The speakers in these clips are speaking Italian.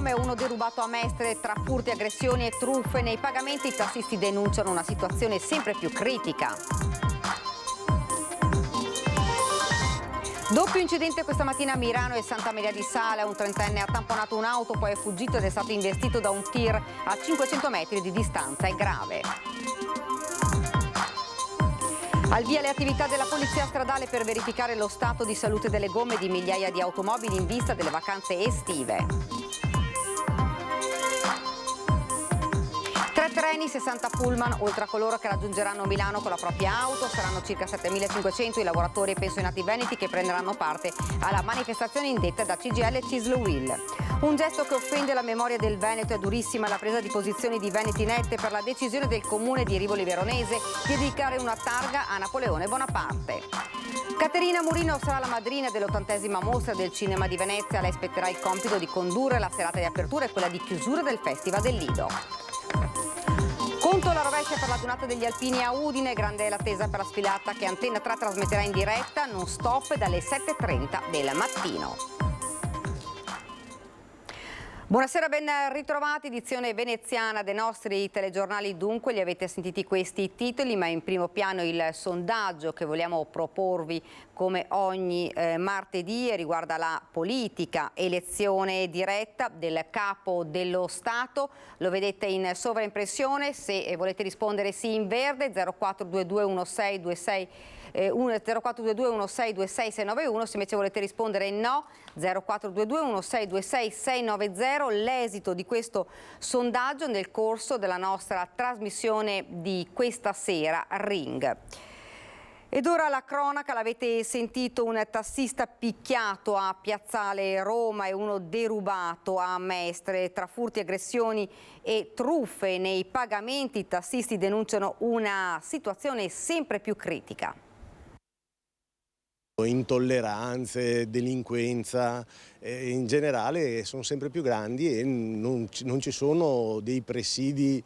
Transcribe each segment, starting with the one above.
Roma e uno derubato a Mestre. Tra furti, aggressioni e truffe nei pagamenti, i tassisti denunciano una situazione sempre più critica. Doppio incidente questa mattina a Mirano e Santa Maria di Sala. Un trentenne ha tamponato un'auto, poi è fuggito ed è stato investito da un tir a 500 metri di distanza. È grave. Al via le attività della polizia stradale per verificare lo stato di salute delle gomme di migliaia di automobili in vista delle vacanze estive. 3 treni, 60 pullman, oltre a coloro che raggiungeranno Milano con la propria auto. Saranno circa 7.500 i lavoratori e pensionati veneti che prenderanno parte alla manifestazione indetta da CGIL e CISL-UIL. Un gesto che offende la memoria del Veneto. È durissima la presa di posizione di Veneti Nette per la decisione del comune di Rivoli Veronese di dedicare una targa a Napoleone Bonaparte. Caterina Murino sarà la madrina dell'80ª mostra del cinema di Venezia. Lei spetterà il compito di condurre la serata di apertura e quella di chiusura del Festival del Lido. Conto alla rovescia per la giornata degli alpini a Udine. Grande è l'attesa per la sfilata che Antenna 3 trasmetterà in diretta, non stop, dalle 7:30 del mattino. Buonasera, ben ritrovati, edizione veneziana dei nostri telegiornali. Dunque, li avete sentiti questi titoli, ma in primo piano il sondaggio che vogliamo proporvi come ogni martedì e riguarda la politica, elezione diretta del capo dello Stato. Lo vedete in sovraimpressione. Se volete rispondere sì in verde, 0422 1626 0422 1626 691. Se invece volete rispondere no, 0422 1626 690. L'esito di questo sondaggio nel corso della nostra trasmissione di questa sera, Ring. Ed ora la cronaca, l'avete sentito, un tassista picchiato a Piazzale Roma e uno derubato a Mestre. Tra furti, aggressioni e truffe nei pagamenti, i tassisti denunciano una situazione sempre più critica. Intolleranze, delinquenza in generale sono sempre più grandi e non ci sono dei presidi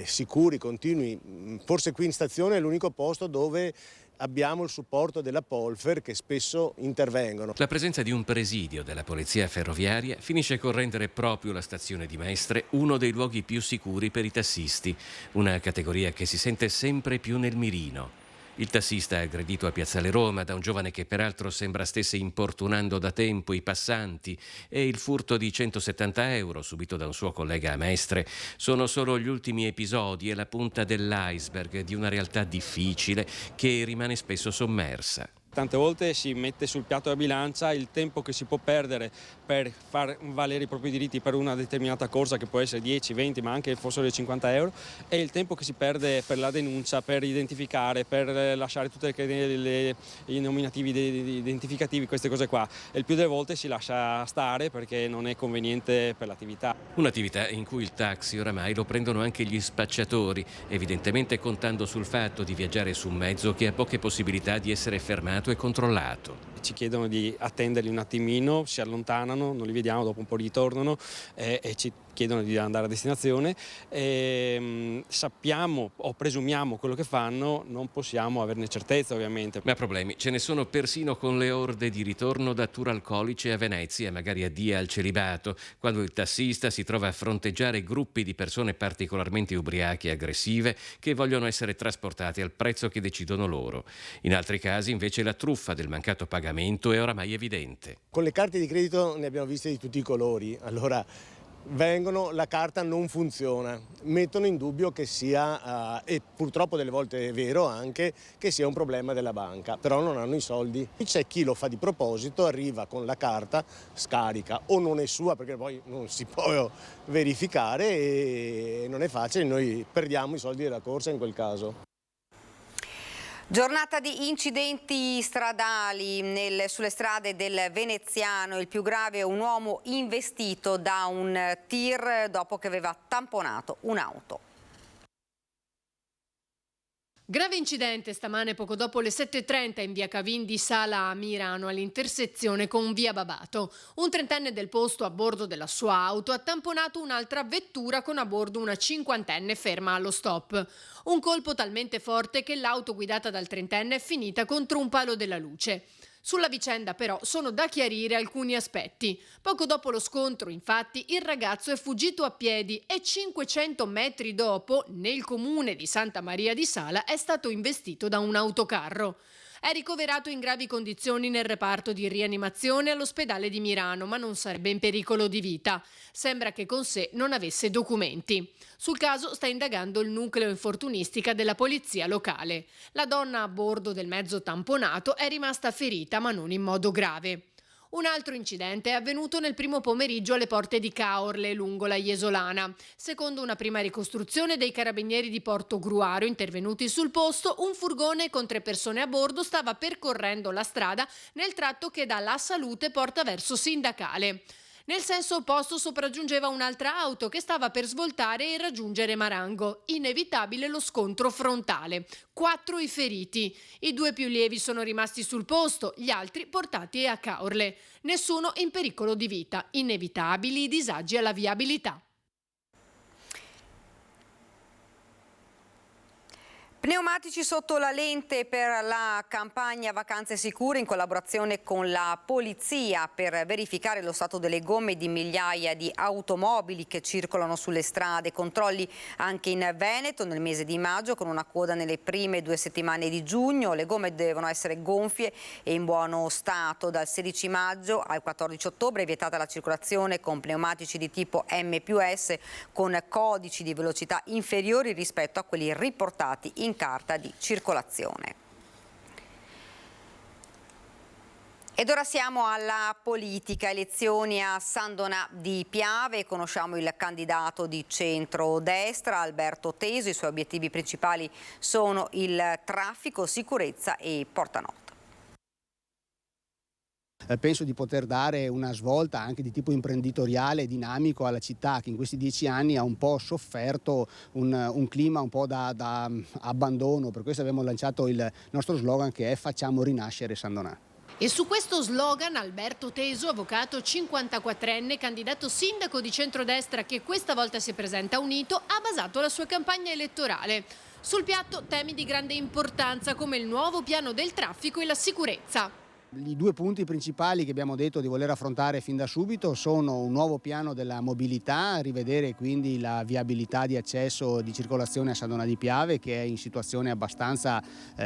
sicuri, continui. Forse qui in stazione è l'unico posto dove abbiamo il supporto della Polfer che spesso intervengono. La presenza di un presidio della polizia ferroviaria finisce con rendere proprio la stazione di Mestre uno dei luoghi più sicuri per i tassisti, una categoria che si sente sempre più nel mirino. Il tassista aggredito a Piazzale Roma da un giovane che peraltro sembra stesse importunando da tempo i passanti e il furto di 170 euro subito da un suo collega a Mestre sono solo gli ultimi episodi e la punta dell'iceberg di una realtà difficile che rimane spesso sommersa. Tante volte si mette sul piatto della bilancia il tempo che si può perdere per far valere i propri diritti per una determinata corsa, che può essere 10, 20, ma anche fossero 50 euro, e il tempo che si perde per la denuncia, per identificare, per lasciare tutti i nominativi identificativi, queste cose qua. E il più delle volte si lascia stare perché non è conveniente per l'attività. Un'attività in cui il taxi oramai lo prendono anche gli spacciatori, evidentemente contando sul fatto di viaggiare su un mezzo che ha poche possibilità di essere fermato e controllato. Ci chiedono di attenderli un attimino, si allontanano, non li vediamo, dopo un po' ritornano e ci chiedono di andare a destinazione. Sappiamo o presumiamo quello che fanno, non possiamo averne certezza ovviamente. Ma problemi ce ne sono persino con le orde di ritorno da tour alcolici a Venezia, magari addio al celibato, quando il tassista si trova a fronteggiare gruppi di persone particolarmente ubriache e aggressive che vogliono essere trasportati al prezzo che decidono loro. In altri casi invece la truffa del mancato pagamento è oramai evidente. Con le carte di credito ne abbiamo viste di tutti i colori. Allora vengono, la carta non funziona, mettono in dubbio che sia, e purtroppo delle volte è vero anche, che sia un problema della banca, però non hanno i soldi. C'è chi lo fa di proposito, arriva con la carta, scarica o non è sua perché poi non si può verificare e non è facile, noi perdiamo i soldi della corsa in quel caso. Giornata di incidenti stradali sulle strade del Veneziano. Il più grave è un uomo investito da un tir dopo che aveva tamponato un'auto. Grave incidente stamane poco dopo le 7:30 in via Cavin di Sala a Mirano, all'intersezione con via Babato. Un trentenne del posto a bordo della sua auto ha tamponato un'altra vettura con a bordo una cinquantenne ferma allo stop. Un colpo talmente forte che l'auto guidata dal trentenne è finita contro un palo della luce. Sulla vicenda però sono da chiarire alcuni aspetti. Poco dopo lo scontro, infatti, il ragazzo è fuggito a piedi e 500 metri dopo, nel comune di Santa Maria di Sala, è stato investito da un autocarro. È ricoverato in gravi condizioni nel reparto di rianimazione all'ospedale di Mirano, ma non sarebbe in pericolo di vita. Sembra che con sé non avesse documenti. Sul caso sta indagando il nucleo infortunistica della polizia locale. La donna a bordo del mezzo tamponato è rimasta ferita, ma non in modo grave. Un altro incidente è avvenuto nel primo pomeriggio alle porte di Caorle, lungo la Jesolana. Secondo una prima ricostruzione dei carabinieri di Portogruaro intervenuti sul posto, un furgone con 3 persone a bordo stava percorrendo la strada nel tratto che da La Salute porta verso Sindacale. Nel senso opposto sopraggiungeva un'altra auto che stava per svoltare e raggiungere Marango. Inevitabile lo scontro frontale. 4 i feriti. I 2 più lievi sono rimasti sul posto, gli altri portati a Caorle. Nessuno in pericolo di vita. Inevitabili i disagi alla viabilità. Pneumatici sotto la lente per la campagna Vacanze Sicure in collaborazione con la polizia per verificare lo stato delle gomme di migliaia di automobili che circolano sulle strade. Controlli anche in Veneto nel mese di maggio con una coda nelle prime 2 settimane di giugno. Le gomme devono essere gonfie e in buono stato. Dal 16 maggio al 14 ottobre è vietata la circolazione con pneumatici di tipo M+S con codici di velocità inferiori rispetto a quelli riportati in carta di circolazione. Ed ora siamo alla politica, elezioni a San Donà di Piave, conosciamo il candidato di centrodestra Alberto Teso, i suoi obiettivi principali sono il traffico, sicurezza e Porta Nord. Penso di poter dare una svolta anche di tipo imprenditoriale e dinamico alla città che in questi 10 anni ha un po' sofferto un clima un po' da abbandono, per questo abbiamo lanciato il nostro slogan che è "Facciamo rinascere San Donà". E su questo slogan Alberto Teso, avvocato 54enne, candidato sindaco di centrodestra che questa volta si presenta unito, ha basato la sua campagna elettorale. Sul piatto temi di grande importanza come il nuovo piano del traffico e la sicurezza. I 2 punti principali che abbiamo detto di voler affrontare fin da subito sono un nuovo piano della mobilità, rivedere quindi la viabilità di accesso di circolazione a San Donà di Piave che è in situazione abbastanza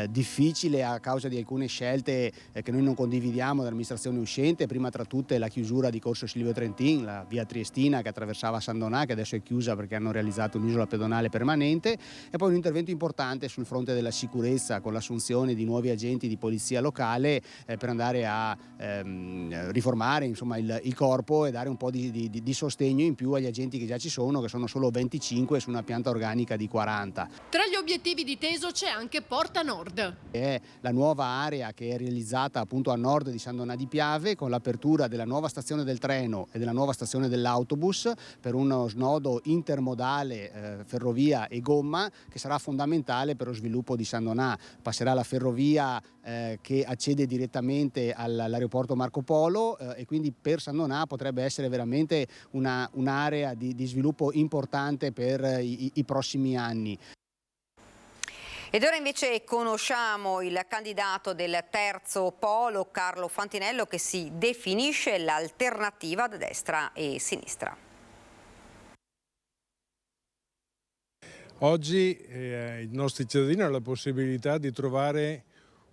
difficile a causa di alcune scelte che noi non condividiamo dall'amministrazione uscente, prima tra tutte la chiusura di Corso Silvio Trentin, la via Triestina che attraversava San Donà che adesso è chiusa perché hanno realizzato un'isola pedonale permanente e poi un intervento importante sul fronte della sicurezza con l'assunzione di nuovi agenti di polizia locale per andare a riformare insomma, il corpo e dare un po' di sostegno in più agli agenti che già ci sono, che sono solo 25 su una pianta organica di 40. Tra gli obiettivi di Teso c'è anche Porta Nord. È la nuova area che è realizzata appunto a nord di San Donà di Piave con l'apertura della nuova stazione del treno e della nuova stazione dell'autobus per uno snodo intermodale ferrovia e gomma che sarà fondamentale per lo sviluppo di San Donà. Passerà la ferrovia che accede direttamente all'aeroporto Marco Polo e quindi per San Donà potrebbe essere veramente un'area di sviluppo importante per i prossimi anni. Ed ora invece conosciamo il candidato del terzo polo, Carlo Fantinello, che si definisce l'alternativa da destra e sinistra. Oggi i nostri cittadini hanno la possibilità di trovare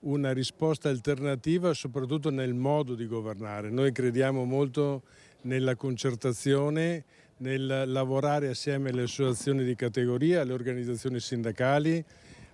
una risposta alternativa soprattutto nel modo di governare. Noi crediamo molto nella concertazione, nel lavorare assieme alle associazioni di categoria, alle organizzazioni sindacali,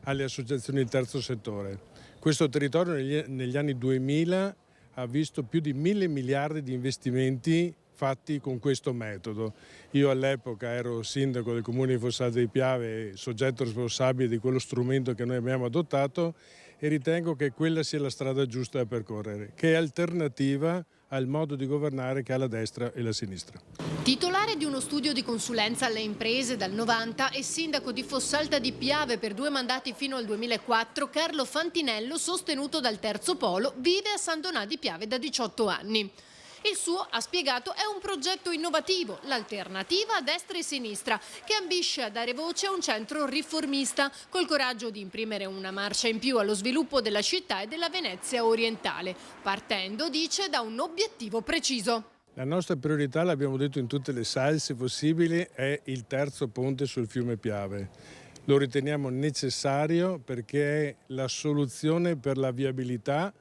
alle associazioni del terzo settore. Questo territorio negli anni 2000 ha visto più di 1.000 miliardi di investimenti fatti con questo metodo. Io all'epoca ero sindaco del comune di Fossalta di Piave, soggetto responsabile di quello strumento che noi abbiamo adottato e ritengo che quella sia la strada giusta da percorrere, che è alternativa al modo di governare che ha la destra e la sinistra. Titolare di uno studio di consulenza alle imprese dal 90 e sindaco di Fossalta di Piave per 2 mandati fino al 2004, Carlo Fantinello, sostenuto dal terzo polo, vive a San Donà di Piave da 18 anni. Il suo, ha spiegato, è un progetto innovativo, l'alternativa a destra e sinistra, che ambisce a dare voce a un centro riformista, col coraggio di imprimere una marcia in più allo sviluppo della città e della Venezia orientale, partendo, dice, da un obiettivo preciso. La nostra priorità, l'abbiamo detto in tutte le salse possibili, è il terzo ponte sul fiume Piave. Lo riteniamo necessario perché è la soluzione per la viabilità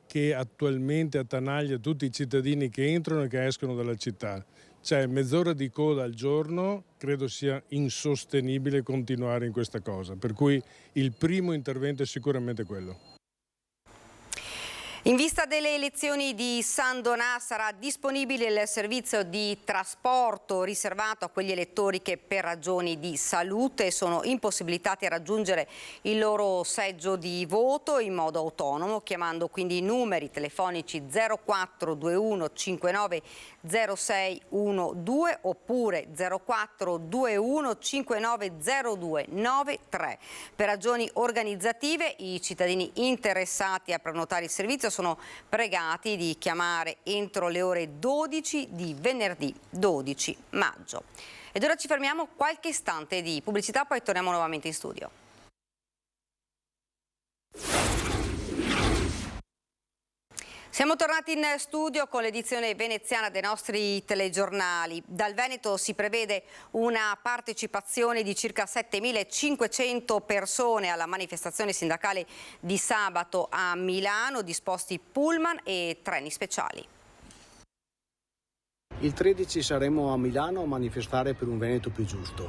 che attualmente attanaglia tutti i cittadini che entrano e che escono dalla città. C'è mezz'ora di coda al giorno, credo sia insostenibile continuare in questa cosa, per cui il primo intervento è sicuramente quello. In vista delle elezioni di San Donà sarà disponibile il servizio di trasporto riservato a quegli elettori che per ragioni di salute sono impossibilitati a raggiungere il loro seggio di voto in modo autonomo, chiamando quindi i numeri telefonici 0421 59 0612 oppure 0421 59 02 93. Per ragioni organizzative i cittadini interessati a prenotare il servizio sono pregati di chiamare entro le ore 12 di venerdì 12 maggio. Ed ora ci fermiamo qualche istante di pubblicità, poi torniamo nuovamente in studio. Siamo tornati in studio con l'edizione veneziana dei nostri telegiornali. Dal Veneto si prevede una partecipazione di circa 7.500 persone alla manifestazione sindacale di sabato a Milano, disposti pullman e treni speciali. Il 13 saremo a Milano a manifestare per un Veneto più giusto,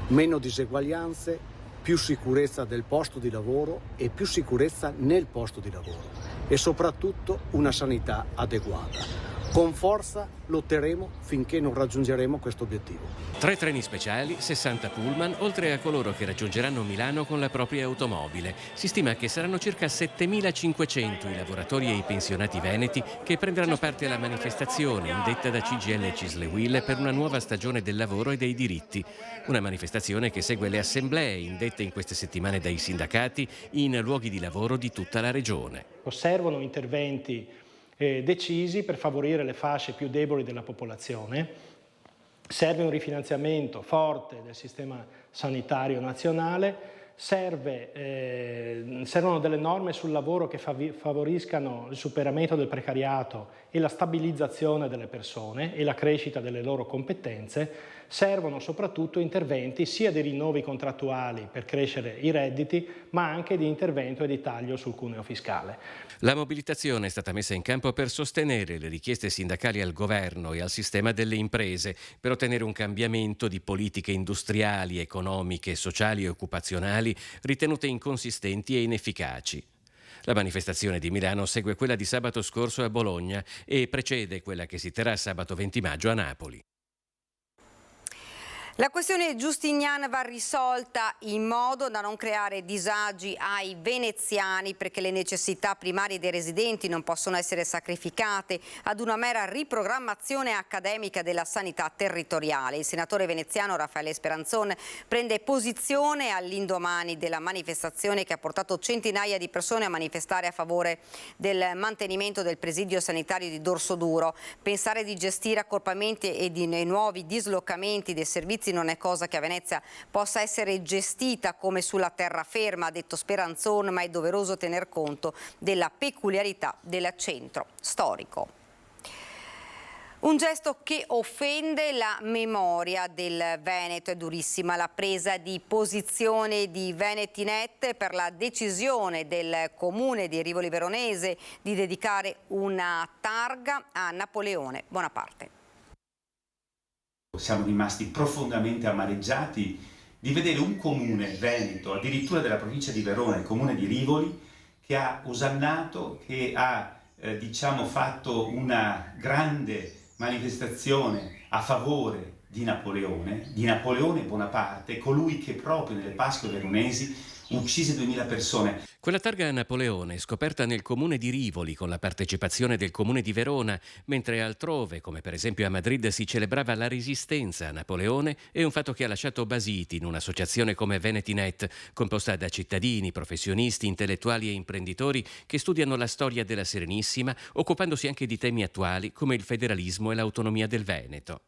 meno diseguaglianze, più sicurezza del posto di lavoro e più sicurezza nel posto di lavoro e soprattutto una sanità adeguata. Con forza lotteremo finché non raggiungeremo questo obiettivo. 3 treni speciali, 60 pullman, oltre a coloro che raggiungeranno Milano con la propria automobile. Si stima che saranno circa 7.500 i lavoratori e i pensionati veneti che prenderanno parte alla manifestazione indetta da CGIL e Cisle-UIL per una nuova stagione del lavoro e dei diritti. Una manifestazione che segue le assemblee indette in queste settimane dai sindacati in luoghi di lavoro di tutta la regione. Servono interventi decisi per favorire le fasce più deboli della popolazione. Serve un rifinanziamento forte del sistema sanitario nazionale, servono delle norme sul lavoro che favoriscano il superamento del precariato e la stabilizzazione delle persone e la crescita delle loro competenze. Servono soprattutto interventi sia di rinnovi contrattuali per crescere i redditi, ma anche di intervento e di taglio sul cuneo fiscale. La mobilitazione è stata messa in campo per sostenere le richieste sindacali al governo e al sistema delle imprese, per ottenere un cambiamento di politiche industriali, economiche, sociali e occupazionali ritenute inconsistenti e inefficaci. La manifestazione di Milano segue quella di sabato scorso a Bologna e precede quella che si terrà sabato 20 maggio a Napoli. La questione Giustinian va risolta in modo da non creare disagi ai veneziani, perché le necessità primarie dei residenti non possono essere sacrificate ad una mera riprogrammazione accademica della sanità territoriale. Il senatore veneziano Raffaele Speranzon prende posizione all'indomani della manifestazione che ha portato centinaia di persone a manifestare a favore del mantenimento del presidio sanitario di Dorsoduro. Pensare di gestire accorpamenti e di nuovi dislocamenti dei servizi non è cosa che a Venezia possa essere gestita come sulla terraferma, ha detto Speranzon, ma è doveroso tener conto della peculiarità del centro storico. Un gesto che offende la memoria del Veneto. È durissima la presa di posizione di Venetinet per la decisione del comune di Rivoli Veronese di dedicare una targa a Napoleone Bonaparte. Siamo rimasti profondamente amareggiati di vedere un comune veneto, addirittura della provincia di Verona, il comune di Rivoli, che ha osannato, che ha fatto una grande manifestazione a favore di Napoleone Bonaparte, colui che proprio nelle Pasque veronesi uccise 2000 persone. Quella targa a Napoleone, scoperta nel comune di Rivoli con la partecipazione del comune di Verona, mentre altrove, come per esempio a Madrid, si celebrava la resistenza a Napoleone, è un fatto che ha lasciato basiti in un'associazione come VenityNet, composta da cittadini, professionisti, intellettuali e imprenditori che studiano la storia della Serenissima, occupandosi anche di temi attuali come il federalismo e l'autonomia del Veneto.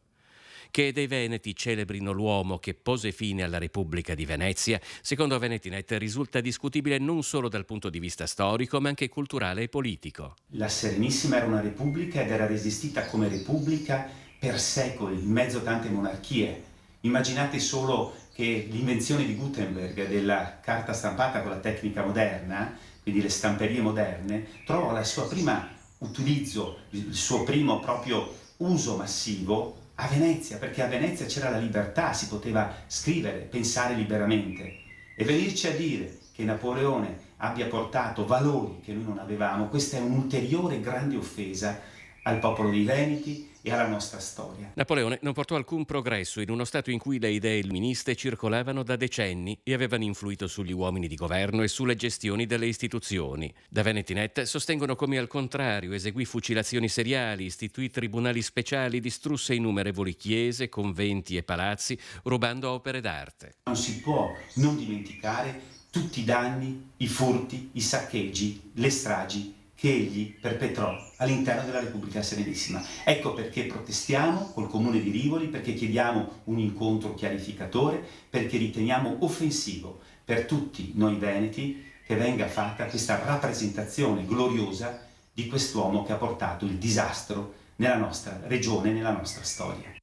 Che dei veneti celebrino l'uomo che pose fine alla Repubblica di Venezia, secondo VenityNet risulta discutibile non solo dal punto di vista storico, ma anche culturale e politico. La Serenissima era una repubblica ed era resistita come repubblica per secoli, in mezzo a tante monarchie. Immaginate solo che l'invenzione di Gutenberg della carta stampata con la tecnica moderna, quindi le stamperie moderne, trovò la sua prima utilizzo, il suo primo proprio uso massivo a Venezia, perché a Venezia c'era la libertà, si poteva scrivere, pensare liberamente. E venirci a dire che Napoleone abbia portato valori che noi non avevamo, questa è un'ulteriore grande offesa al popolo dei Veneti e alla nostra storia. Napoleone non portò alcun progresso in uno stato in cui le idee illuministe circolavano da decenni e avevano influito sugli uomini di governo e sulle gestioni delle istituzioni. Da VenityNet sostengono come al contrario eseguì fucilazioni seriali, istituì tribunali speciali, distrusse innumerevoli chiese, conventi e palazzi, rubando opere d'arte. Non si può non dimenticare tutti i danni, i furti, i saccheggi, le stragi che egli perpetrò all'interno della Repubblica Serenissima. Ecco perché protestiamo col Comune di Rivoli, perché chiediamo un incontro chiarificatore, perché riteniamo offensivo per tutti noi veneti che venga fatta questa rappresentazione gloriosa di quest'uomo che ha portato il disastro nella nostra regione, nella nostra storia.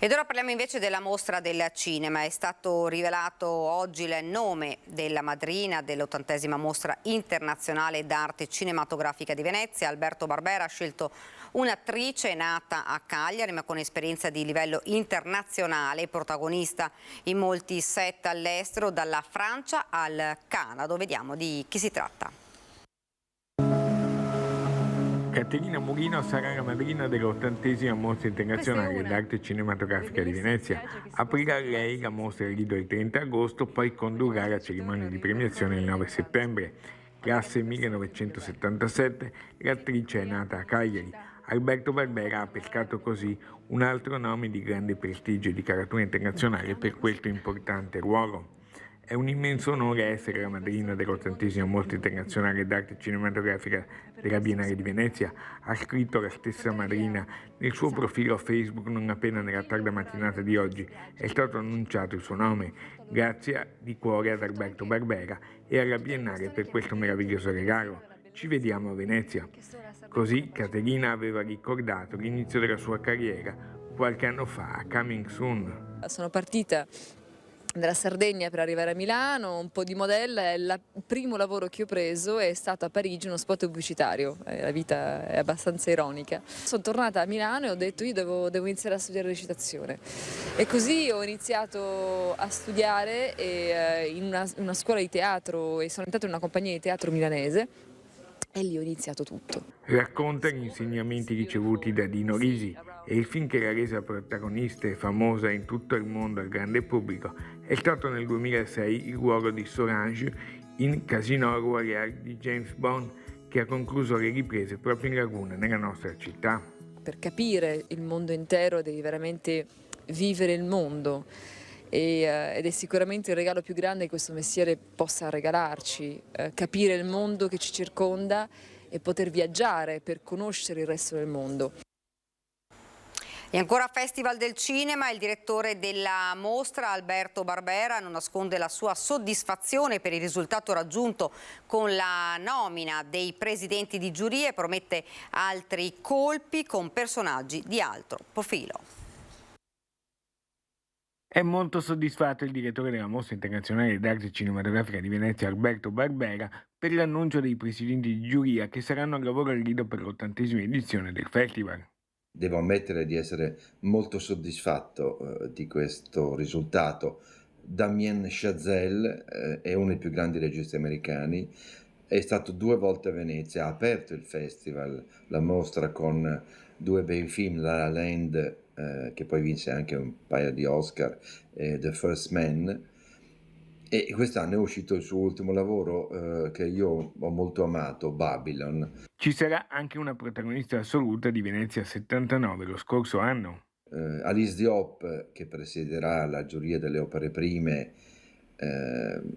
Ed ora parliamo invece della mostra del cinema. È stato rivelato oggi il nome della madrina dell'80esima mostra internazionale d'arte cinematografica di Venezia. Alberto Barbera ha scelto un'attrice nata a Cagliari ma con esperienza di livello internazionale, protagonista in molti set all'estero, dalla Francia al Canada. Vediamo di chi si tratta. Caterina Murino sarà la madrina dell'80esima mostra internazionale d'arte cinematografica di Venezia. Aprirà lei la mostra il Lido il 30 agosto, poi condurrà la cerimonia di premiazione il 9 settembre. Classe 1977, l'attrice è nata a Cagliari. Alberto Barbera ha pescato così un altro nome di grande prestigio e di caratura internazionale per questo importante ruolo. È un immenso onore essere la madrina dell'80esima mostra internazionale d'arte cinematografica della Biennale di Venezia, ha scritto la stessa madrina nel suo profilo Facebook non appena nella tarda mattinata di oggi è stato annunciato il suo nome. Grazie di cuore ad Alberto Barbera e alla Biennale per questo meraviglioso regalo. Ci vediamo a Venezia. Così Caterina aveva ricordato l'inizio della sua carriera qualche anno fa a Coming Soon. Sono partita dalla Sardegna per arrivare a Milano, un po' di modella, il primo lavoro che ho preso è stato a Parigi, uno spot pubblicitario, la vita è abbastanza ironica. Sono tornata a Milano e ho detto io devo iniziare a studiare recitazione e così ho iniziato a studiare in una scuola di teatro e sono entrata in una compagnia di teatro milanese e lì ho iniziato tutto. Racconta gli insegnamenti ricevuti da Dino Risi e il film che l'ha resa protagonista e famosa in tutto il mondo al grande pubblico è stato nel 2006 il ruolo di Solange in Casino Royale di James Bond, che ha concluso le riprese proprio in Laguna, nella nostra città. Per capire il mondo intero devi veramente vivere il mondo ed è sicuramente il regalo più grande che questo mestiere possa regalarci, capire il mondo che ci circonda e poter viaggiare per conoscere il resto del mondo. E ancora Festival del Cinema, il direttore della mostra Alberto Barbera non nasconde la sua soddisfazione per il risultato raggiunto con la nomina dei presidenti di giuria e promette altri colpi con personaggi di alto profilo. È molto soddisfatto il direttore della Mostra Internazionale d'Arte Cinematografica di Venezia, Alberto Barbera, per l'annuncio dei presidenti di giuria che saranno al lavoro al Lido per l'80esima edizione del festival. Devo ammettere di essere molto soddisfatto di questo risultato. Damien Chazelle è uno dei più grandi registi americani, è stato 2 volte a Venezia, ha aperto il festival, la mostra con 2 bei film, La La Land, che poi vinse anche un paio di Oscar, The First Man, E quest'anno è uscito il suo ultimo lavoro che io ho molto amato, Babylon. Ci sarà anche una protagonista assoluta di Venezia 79 lo scorso anno. Alice Diop, che presiederà la giuria delle opere prime.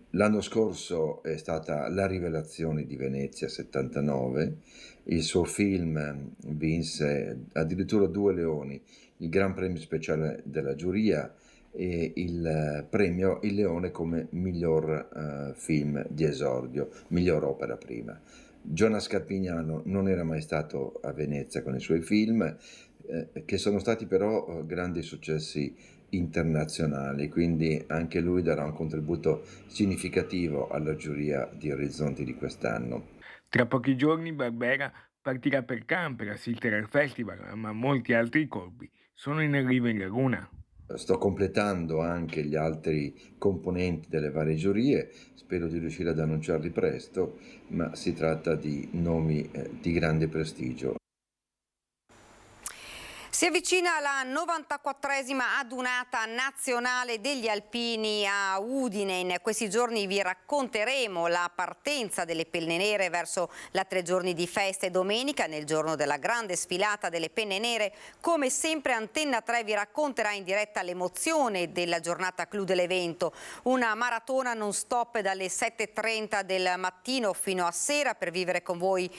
L'anno scorso è stata la rivelazione di Venezia 79, il suo film vinse addirittura 2 leoni, il Gran Premio Speciale della giuria e il premio Il Leone come miglior film di esordio, miglior opera prima. Jonas Carpignano non era mai stato a Venezia con i suoi film, che sono stati però grandi successi internazionali, quindi anche lui darà un contributo significativo alla giuria di Orizzonti di quest'anno. Tra pochi giorni Barbera partirà per Cannes per assistere al festival, ma molti altri colpi sono in arrivo in Laguna. Sto completando anche gli altri componenti delle varie giurie, spero di riuscire ad annunciarli presto, ma si tratta di nomi di grande prestigio. Si avvicina la 94esima adunata nazionale degli alpini a Udine. In questi giorni vi racconteremo la partenza delle penne nere verso la 3 giorni di feste. Domenica, nel giorno della grande sfilata delle penne nere, come sempre Antenna 3 vi racconterà in diretta l'emozione della giornata clou dell'evento. Una maratona non stop dalle 7:30 del mattino fino a sera per vivere con voi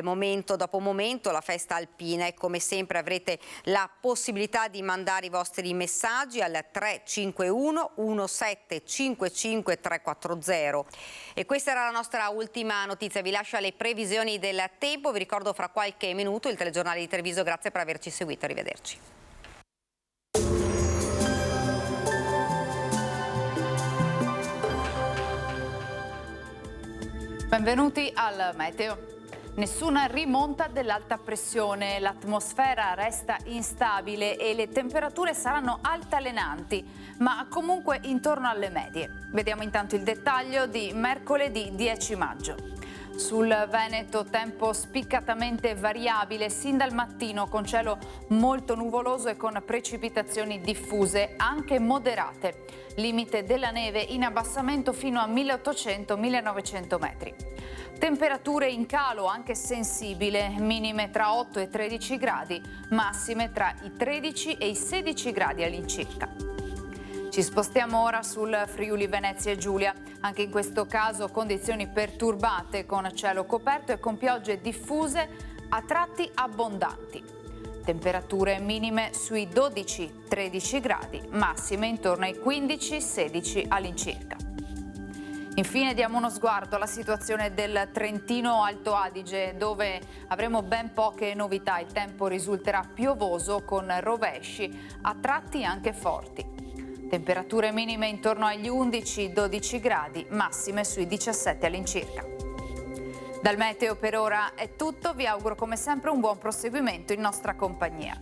momento dopo momento la festa alpina, e come sempre avrete la possibilità di mandare i vostri messaggi al 351 1755 340. E questa era la nostra ultima notizia. Vi lascio alle previsioni del tempo. Vi ricordo fra qualche minuto il telegiornale di Treviso. Grazie per averci seguito. Arrivederci. Benvenuti al meteo. Nessuna rimonta dell'alta pressione, l'atmosfera resta instabile e le temperature saranno altalenanti, ma comunque intorno alle medie. Vediamo intanto il dettaglio di mercoledì 10 maggio. Sul Veneto tempo spiccatamente variabile sin dal mattino, con cielo molto nuvoloso e con precipitazioni diffuse, anche moderate. Limite della neve in abbassamento fino a 1800-1900 metri. Temperature in calo anche sensibile, minime tra 8 e 13 gradi, massime tra i 13 e i 16 gradi all'incirca. Ci spostiamo ora sul Friuli Venezia Giulia, anche in questo caso condizioni perturbate con cielo coperto e con piogge diffuse a tratti abbondanti. Temperature minime sui 12-13 gradi, massime intorno ai 15-16 all'incirca. Infine diamo uno sguardo alla situazione del Trentino Alto Adige, dove avremo ben poche novità. Il tempo risulterà piovoso con rovesci, a tratti anche forti. Temperature minime intorno agli 11-12 gradi, massime sui 17 all'incirca. Dal meteo per ora è tutto, vi auguro come sempre un buon proseguimento in nostra compagnia.